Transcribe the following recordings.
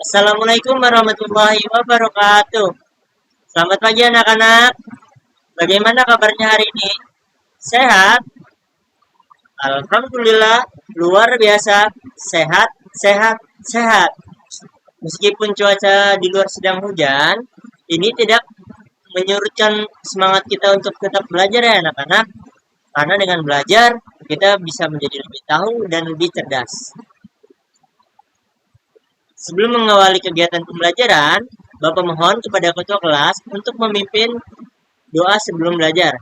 Assalamualaikum warahmatullahi wabarakatuh. Selamat pagi anak-anak. Bagaimana kabarnya hari ini? Sehat? Alhamdulillah, luar biasa. Sehat, sehat, sehat. Meskipun cuaca di luar sedang hujan, ini tidak menyurutkan semangat kita untuk tetap belajar ya anak-anak. Karena dengan belajar, kita bisa menjadi lebih tahu dan lebih cerdas. Sebelum mengawali kegiatan pembelajaran, Bapak mohon kepada ketua kelas untuk memimpin doa sebelum belajar.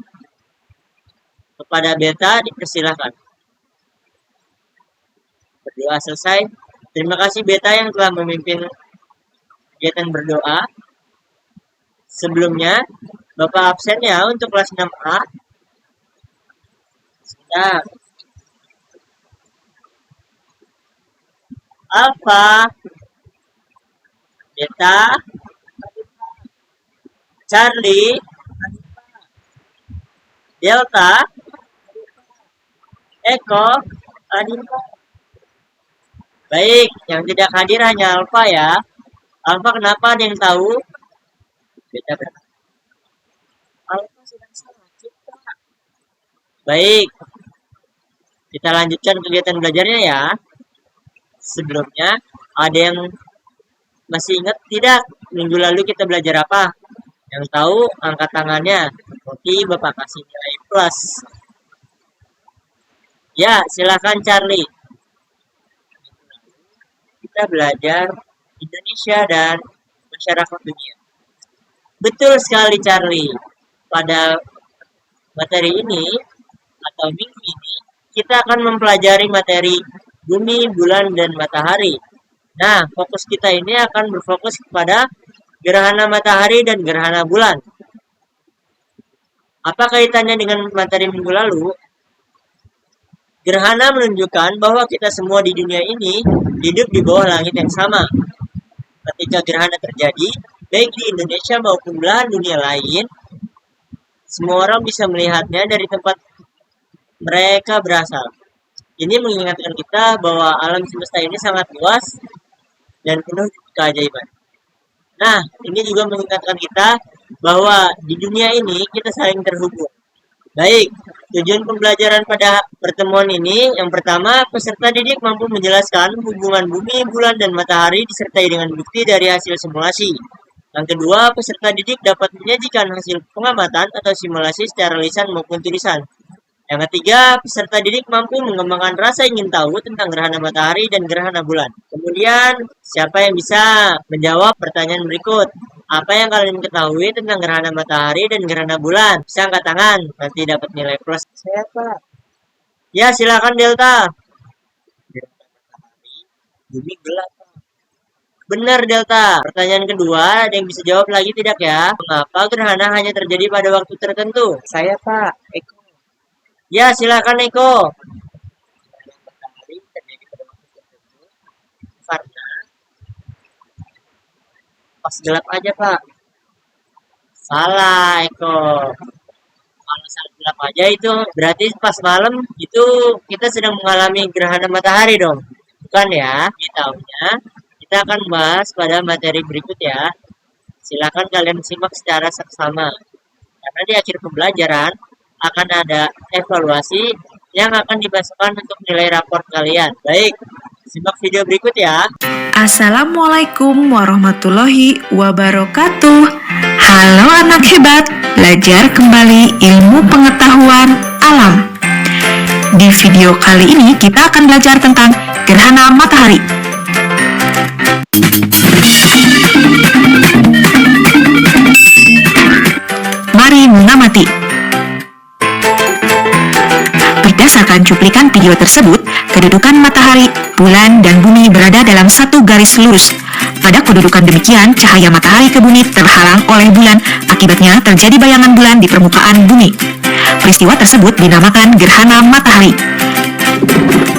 Kepada Beta dipersilahkan. Berdoa selesai. Terima kasih Beta yang telah memimpin kegiatan berdoa. Sebelumnya, Bapak absen ya untuk kelas 6A. Sebentar. Alfa, Beta, Charlie, Delta, Eko, Adinka. Baik, yang tidak hadir hanya Alfa ya. Alfa kenapa, ada yang tahu? Beta berkata, Alfa sedang sakit, Pak. Baik, kita lanjutkan kegiatan belajarnya ya. Sebelumnya, ada yang masih ingat tidak minggu lalu kita belajar apa? Yang tahu angkat tangannya. Nanti Bapak kasih nilai plus. Ya, silakan Charlie. Kita belajar Indonesia dan masyarakat dunia. Betul sekali Charlie. Pada materi ini atau minggu ini kita akan mempelajari materi bumi, bulan, dan matahari. Nah, fokus kita ini akan berfokus kepada gerhana matahari dan gerhana bulan. Apa kaitannya dengan materi minggu lalu? Gerhana menunjukkan bahwa kita semua di dunia ini hidup di bawah langit yang sama. Ketika gerhana terjadi, baik di Indonesia maupun belahan dunia lain, semua orang bisa melihatnya dari tempat mereka berasal. Ini mengingatkan kita bahwa alam semesta ini sangat luas dan penuh keajaiban. Nah, ini juga mengingatkan kita bahwa di dunia ini kita saling terhubung. Baik, tujuan pembelajaran pada pertemuan ini, yang pertama, peserta didik mampu menjelaskan hubungan bumi, bulan, dan matahari disertai dengan bukti dari hasil simulasi. Yang kedua, peserta didik dapat menyajikan hasil pengamatan atau simulasi secara lisan maupun tulisan. Yang ketiga, peserta didik mampu mengembangkan rasa ingin tahu tentang gerhana matahari dan gerhana bulan. Kemudian, siapa yang bisa menjawab pertanyaan berikut? Apa yang kalian ketahui tentang gerhana matahari dan gerhana bulan? Bisa angkat tangan, nanti dapat nilai plus. Saya Pak. Ya, silakan Delta. Gerhana matahari, bumi gelap. Benar Delta. Pertanyaan kedua, ada yang bisa jawab lagi tidak ya? Mengapa gerhana hanya terjadi pada waktu tertentu? Saya Pak, Eko. Ya, silakan Eko. Matahari terjadi pada waktu tertentu karena pas gelap aja, Pak. Salah, Eko. Kalau saat gelap aja itu berarti pas malam itu kita sedang mengalami gerhana matahari dong. Bukan ya? Tahunya kita akan bahas pada materi berikut ya. Silakan kalian simak secara seksama. Karena di akhir pembelajaran akan ada evaluasi yang akan dimasukkan untuk nilai raport kalian. Baik, simak video berikut ya. Assalamualaikum warahmatullahi wabarakatuh. Halo anak hebat, belajar kembali ilmu pengetahuan alam. Di video kali ini kita akan belajar tentang gerhana matahari. Mari mengamati. Berdasarkan cuplikan video tersebut, kedudukan matahari, bulan, dan bumi berada dalam satu garis lurus. Pada kedudukan demikian, cahaya matahari ke bumi terhalang oleh bulan, akibatnya terjadi bayangan bulan di permukaan bumi. Peristiwa tersebut dinamakan gerhana matahari.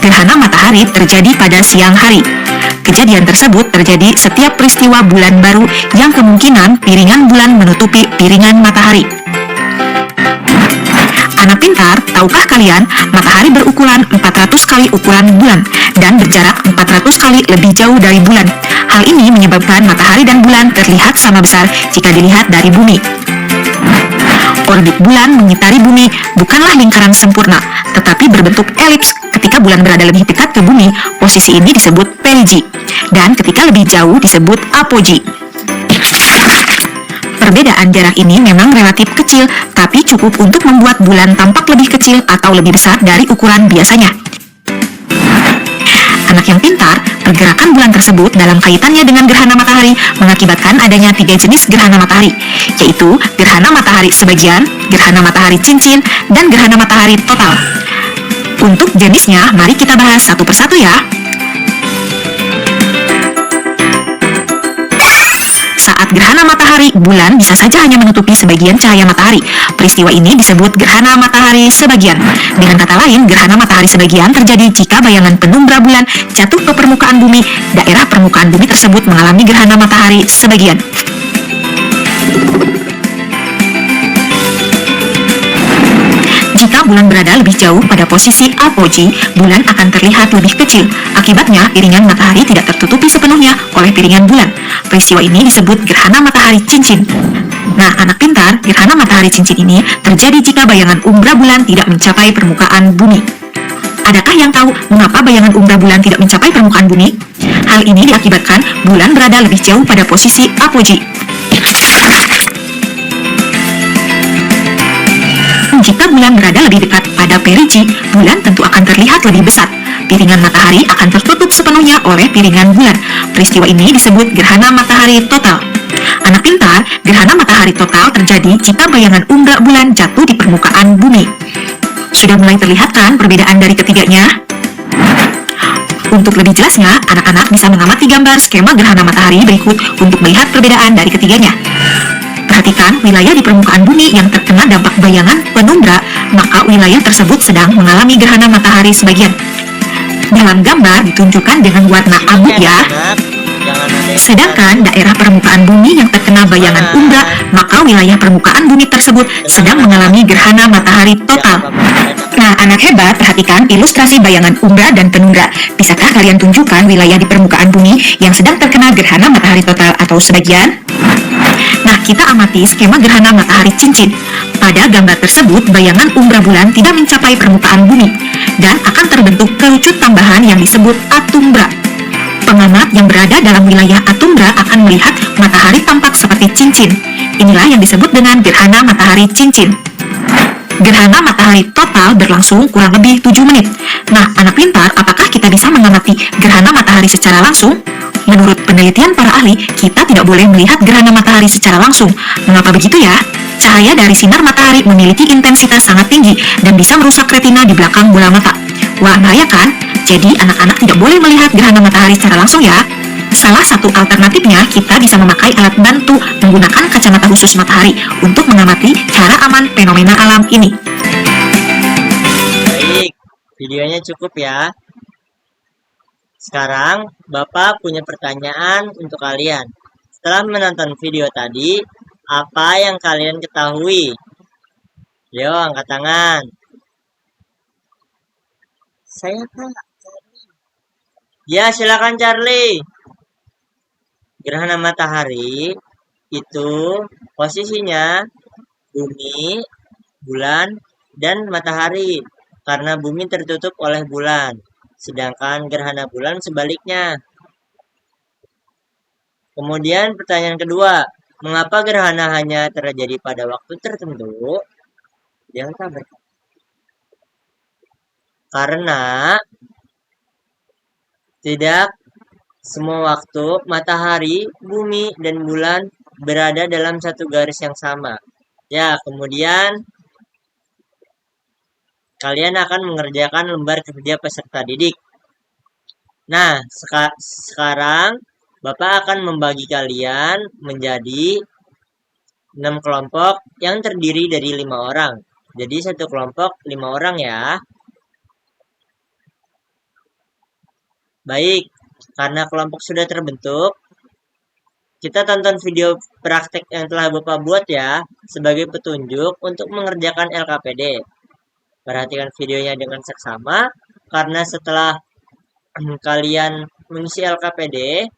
Gerhana matahari terjadi pada siang hari. Kejadian tersebut terjadi setiap peristiwa bulan baru yang kemungkinan piringan bulan menutupi piringan matahari. Anak pintar, tahukah kalian matahari berukuran 400 kali ukuran bulan dan berjarak 400 kali lebih jauh dari bulan. Hal ini menyebabkan matahari dan bulan terlihat sama besar jika dilihat dari bumi. Orbit bulan mengitari bumi bukanlah lingkaran sempurna, tetapi berbentuk elips. Ketika bulan berada lebih dekat ke bumi, posisi ini disebut perigi, dan ketika lebih jauh disebut apogee. Perbedaan jarak ini memang relatif kecil, tapi cukup untuk membuat bulan tampak lebih kecil atau lebih besar dari ukuran biasanya. Anak yang pintar, pergerakan bulan tersebut dalam kaitannya dengan gerhana matahari mengakibatkan adanya 3 jenis gerhana matahari, yaitu gerhana matahari sebagian, gerhana matahari cincin, dan gerhana matahari total. Untuk jenisnya, mari kita bahas satu persatu ya. Saat gerhana matahari, bulan bisa saja hanya menutupi sebagian cahaya matahari. Peristiwa ini disebut gerhana matahari sebagian. Dengan kata lain, gerhana matahari sebagian terjadi jika bayangan penumbra bulan jatuh ke permukaan bumi. Daerah permukaan bumi tersebut mengalami gerhana matahari sebagian. Jika bulan berada lebih jauh pada posisi apogee, bulan akan terlihat lebih kecil. Akibatnya, piringan matahari tidak tertutupi sepenuhnya oleh piringan bulan. Peristiwa ini disebut gerhana matahari cincin. Nah, anak pintar, gerhana matahari cincin ini terjadi jika bayangan umbra bulan tidak mencapai permukaan bumi. Adakah yang tahu mengapa bayangan umbra bulan tidak mencapai permukaan bumi? Hal ini diakibatkan bulan berada lebih jauh pada posisi apogee. Jika bulan berada lebih dekat pada perigi, bulan tentu akan terlihat lebih besar. Piringan matahari akan tertutup sepenuhnya oleh piringan bulan. Peristiwa ini disebut gerhana matahari total. Anak pintar, gerhana matahari total terjadi jika bayangan umbra bulan jatuh di permukaan bumi. Sudah mulai terlihat kan perbedaan dari ketiganya? Untuk lebih jelasnya, anak-anak bisa mengamati gambar skema gerhana matahari berikut untuk melihat perbedaan dari ketiganya. Perhatikan wilayah di permukaan bumi yang terkena dampak bayangan penumbra, maka wilayah tersebut sedang mengalami gerhana matahari sebagian. Dalam gambar ditunjukkan dengan warna abu ya. Sedangkan daerah permukaan bumi yang terkena bayangan umbra, maka wilayah permukaan bumi tersebut sedang mengalami gerhana matahari total. Nah, anak hebat, perhatikan ilustrasi bayangan umbra dan penumbra. Bisakah kalian tunjukkan wilayah di permukaan bumi yang sedang terkena gerhana matahari total atau sebagian? Nah, kita amati skema gerhana matahari cincin. Pada gambar tersebut, bayangan umbra bulan tidak mencapai permukaan bumi dan akan terbentuk kerucut tambahan yang disebut atumbra. Pengamat yang berada dalam wilayah atumbra akan melihat matahari tampak seperti cincin. Inilah yang disebut dengan gerhana matahari cincin. Gerhana matahari total berlangsung kurang lebih 7 menit. Nah, anak pintar, apakah kita bisa mengamati gerhana matahari secara langsung? Menurut penelitian para ahli, kita tidak boleh melihat gerhana matahari secara langsung. Mengapa begitu ya? Cahaya dari sinar matahari memiliki intensitas sangat tinggi dan bisa merusak retina di belakang bola mata. Wah, bahaya kan? Jadi, anak-anak tidak boleh melihat gerhana matahari secara langsung ya. Salah satu alternatifnya, kita bisa memakai alat bantu menggunakan kacamata khusus matahari untuk mengamati cara aman fenomena alam ini. Baik, videonya cukup ya. Sekarang, Bapak punya pertanyaan untuk kalian. Setelah menonton video tadi, apa yang kalian ketahui? Yo, angkat tangan. Saya Kak. Ya, silakan Charlie. Gerhana matahari itu posisinya bumi, bulan, dan matahari karena bumi tertutup oleh bulan. Sedangkan gerhana bulan sebaliknya. Kemudian pertanyaan kedua, mengapa gerhana hanya terjadi pada waktu tertentu? Yang sabar. Karena tidak semua waktu matahari, bumi, dan bulan berada dalam satu garis yang sama. Ya, kemudian kalian akan mengerjakan lembar kerja peserta didik. Nah, sekarang Bapak akan membagi kalian menjadi 6 kelompok yang terdiri dari 5 orang. Jadi satu kelompok 5 orang ya. Baik, karena kelompok sudah terbentuk, kita tonton video praktek yang telah Bapak buat ya, sebagai petunjuk untuk mengerjakan LKPD. Perhatikan videonya dengan seksama, karena setelah kalian mengisi LKPD,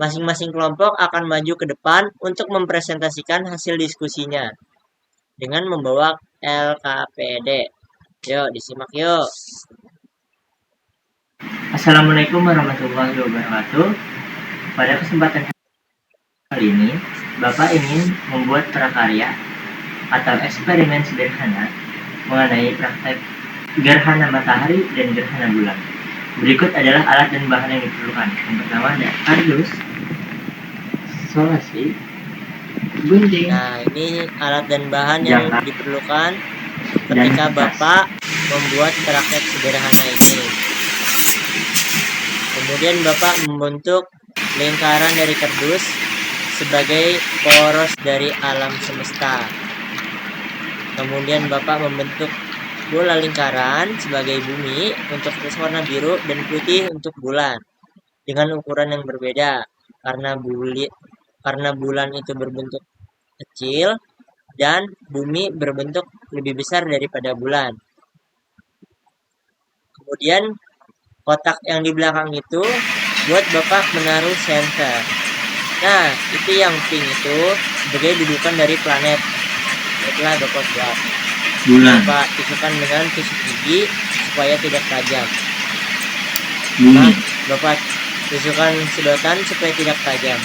masing-masing kelompok akan maju ke depan untuk mempresentasikan hasil diskusinya dengan membawa LKPD. Yuk, disimak yuk. Assalamualaikum warahmatullahi wabarakatuh. Pada kesempatan kali ini, Bapak ingin membuat prakarya atau eksperimen sederhana mengenai praktek gerhana matahari dan gerhana bulan. Berikut adalah alat dan bahan yang diperlukan. Yang pertama ada kardus, solasi, gunting. Nah, ini alat dan bahan yang diperlukan ketika Bapak membuat praktek sederhana ini. Kemudian Bapak membentuk lingkaran dari kardus sebagai poros dari alam semesta. Kemudian Bapak membentuk bola lingkaran sebagai bumi untuk garis warna biru dan putih untuk bulan dengan ukuran yang berbeda karena bulan itu berbentuk kecil dan bumi berbentuk lebih besar daripada bulan. Kemudian kotak yang di belakang itu buat Bapak menaruh senter. Nah, itu yang pink itu sebagai dudukan dari planet. Itulah Bapak buat. Bulan. Bapak tusukkan dengan tusuk gigi supaya tidak tajam. Bumi. Nah, Bapak tusukkan sedotan supaya tidak tajam.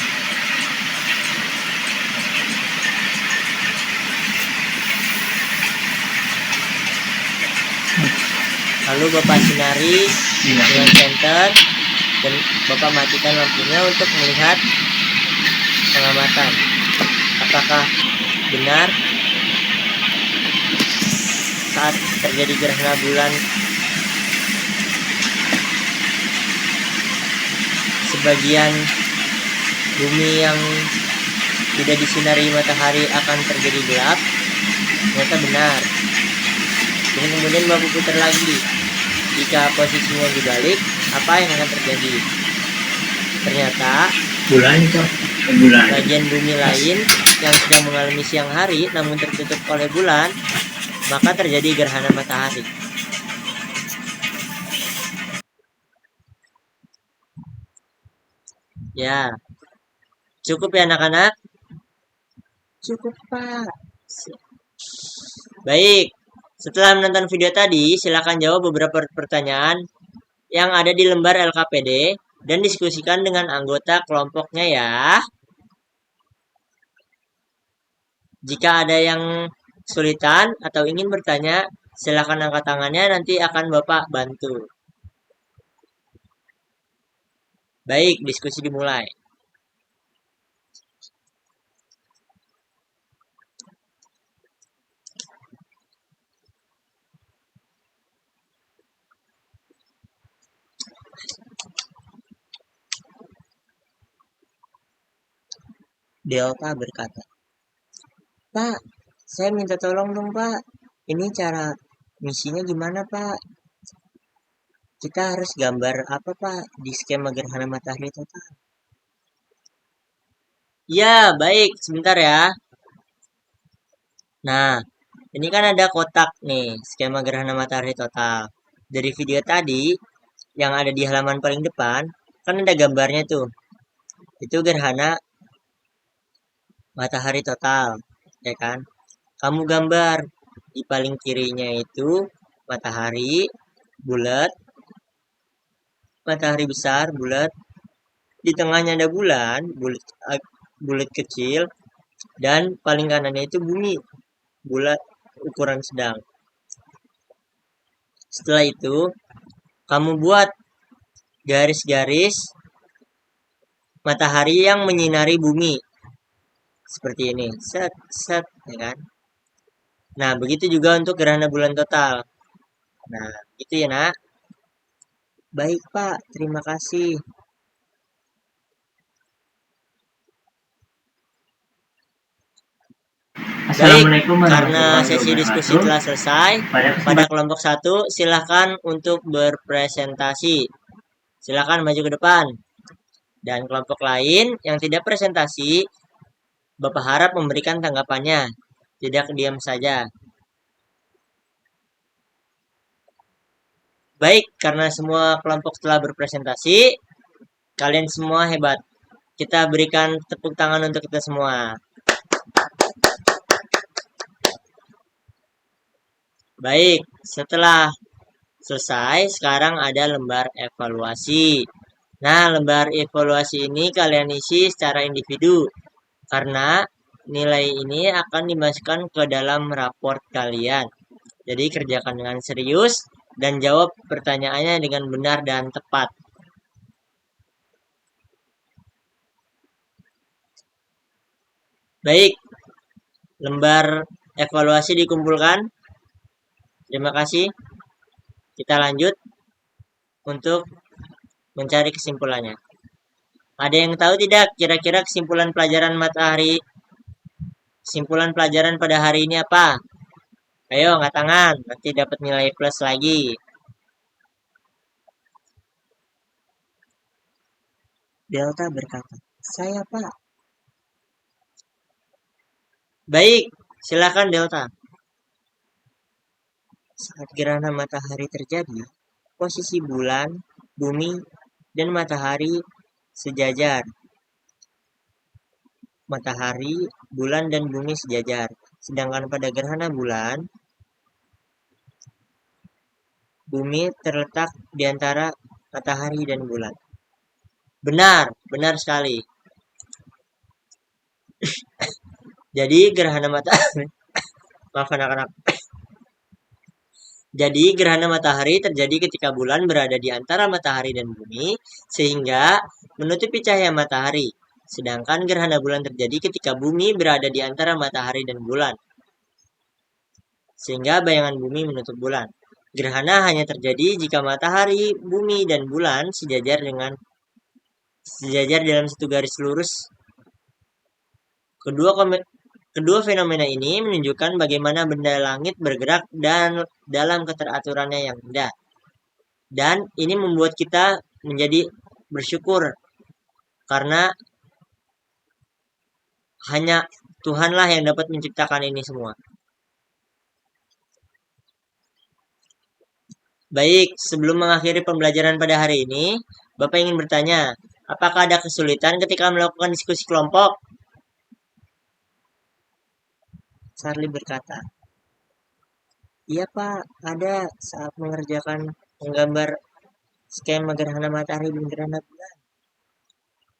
Lalu Bapak sinari dengan senter dan Bapak matikan lampunya untuk melihat pengamatan. Apakah benar saat terjadi gerhana bulan sebagian bumi yang tidak disinari matahari akan terjadi gelap? Ternyata benar. Dan kemudian Bapak putar lagi. Jika posisinya dibalik, apa yang akan terjadi? Ternyata Bulan itu bulan. bagian bumi lain yang sedang mengalami siang hari namun tertutup oleh bulan, maka terjadi gerhana matahari. Ya, cukup ya anak-anak? Cukup, Pak. Baik, setelah menonton video tadi, silakan jawab beberapa pertanyaan yang ada di lembar LKPD dan diskusikan dengan anggota kelompoknya ya. Jika ada yang kesulitan atau ingin bertanya, silakan angkat tangannya, nanti akan Bapak bantu. Baik, diskusi dimulai. Delta berkata, "Pak, saya minta tolong dong, Pak. Ini cara misinya gimana, Pak? Kita harus gambar apa, Pak, di skema gerhana matahari total?" Ya, baik. Sebentar ya. Nah, ini kan ada kotak nih, skema gerhana matahari total. Dari video tadi, yang ada di halaman paling depan, kan ada gambarnya tuh. Itu gerhana matahari total, ya kan? Kamu gambar di paling kirinya itu matahari bulat, matahari besar bulat, di tengahnya ada bulan bulat kecil, dan paling kanannya itu bumi bulat ukuran sedang. Setelah itu kamu buat garis-garis matahari yang menyinari bumi seperti ini, set set, ya kan? Nah, begitu juga untuk gerhana bulan total. Nah, gitu ya, Nak. Baik, Pak. Terima kasih. Assalamualaikum Karena warahmatullahi sesi diskusi wabarakatuh. telah selesai, pada Pada kelompok 1 silahkan untuk berpresentasi. Silahkan maju ke depan. Dan kelompok lain yang tidak presentasi, Bapak harap memberikan tanggapannya, tidak diam saja. Baik, karena semua kelompok telah berpresentasi, kalian semua hebat. Kita berikan tepuk tangan untuk kita semua. Baik, setelah selesai, sekarang ada lembar evaluasi. Nah, lembar evaluasi ini kalian isi secara individu, karena nilai ini akan dimasukkan ke dalam raport kalian. Jadi, kerjakan dengan serius dan jawab pertanyaannya dengan benar dan tepat. Baik, lembar evaluasi dikumpulkan. Terima kasih. Kita lanjut untuk mencari kesimpulannya. Ada yang tahu tidak kira-kira kesimpulan pelajaran pada hari ini apa? Ayo angkat tangan, nanti dapat nilai plus lagi. Delta berkata, saya Pak. Baik, silakan Delta. Saat gerhana matahari terjadi, posisi bulan, bumi, dan matahari sejajar. Matahari, bulan, dan bumi sejajar. Sedangkan pada gerhana bulan, bumi terletak di antara matahari dan bulan. Benar, benar sekali. Jadi gerhana matahari, maaf anak-anak. Jadi gerhana matahari terjadi ketika bulan berada di antara matahari dan bumi, sehingga menutupi cahaya matahari. Sedangkan gerhana bulan terjadi ketika bumi berada di antara matahari dan bulan, sehingga bayangan bumi menutup bulan. Gerhana hanya terjadi jika matahari, bumi, dan bulan sejajar dalam satu garis lurus. Kedua fenomena ini menunjukkan bagaimana benda langit bergerak dan dalam keteraturannya yang indah. Dan ini membuat kita menjadi bersyukur karena hanya Tuhanlah yang dapat menciptakan ini semua. Baik, sebelum mengakhiri pembelajaran pada hari ini, Bapak ingin bertanya, apakah ada kesulitan ketika melakukan diskusi kelompok? Charlie berkata, iya Pak, ada saat mengerjakan menggambar skema gerhana matahari dan gerhana bulan.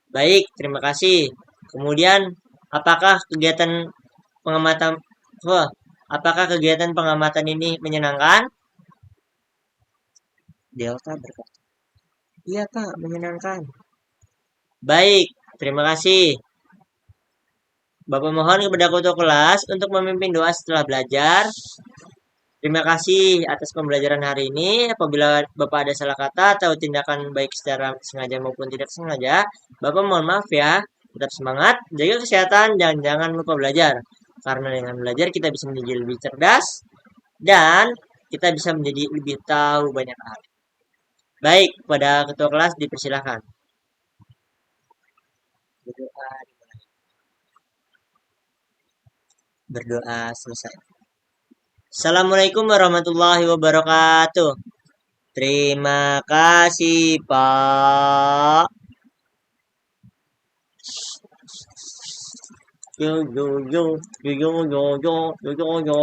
Baik, terima kasih. Kemudian, apakah kegiatan pengamatan ini menyenangkan? Delta berkata, iya Pak, menyenangkan. Baik, terima kasih. Bapak mohon kepada ketua kelas untuk memimpin doa setelah belajar. Terima kasih atas pembelajaran hari ini. Apabila Bapak ada salah kata atau tindakan baik secara sengaja maupun tidak sengaja, Bapak mohon maaf ya. Tetap semangat, jaga kesehatan, dan jangan lupa belajar. Karena dengan belajar kita bisa menjadi lebih cerdas dan kita bisa menjadi lebih tahu banyak hal. Baik, pada ketua kelas dipersilakan. Berdoa selesai. Assalamualaikum warahmatullahi wabarakatuh. Terima kasih, Pak. Yo yo yo yo yo yo yo yo yo.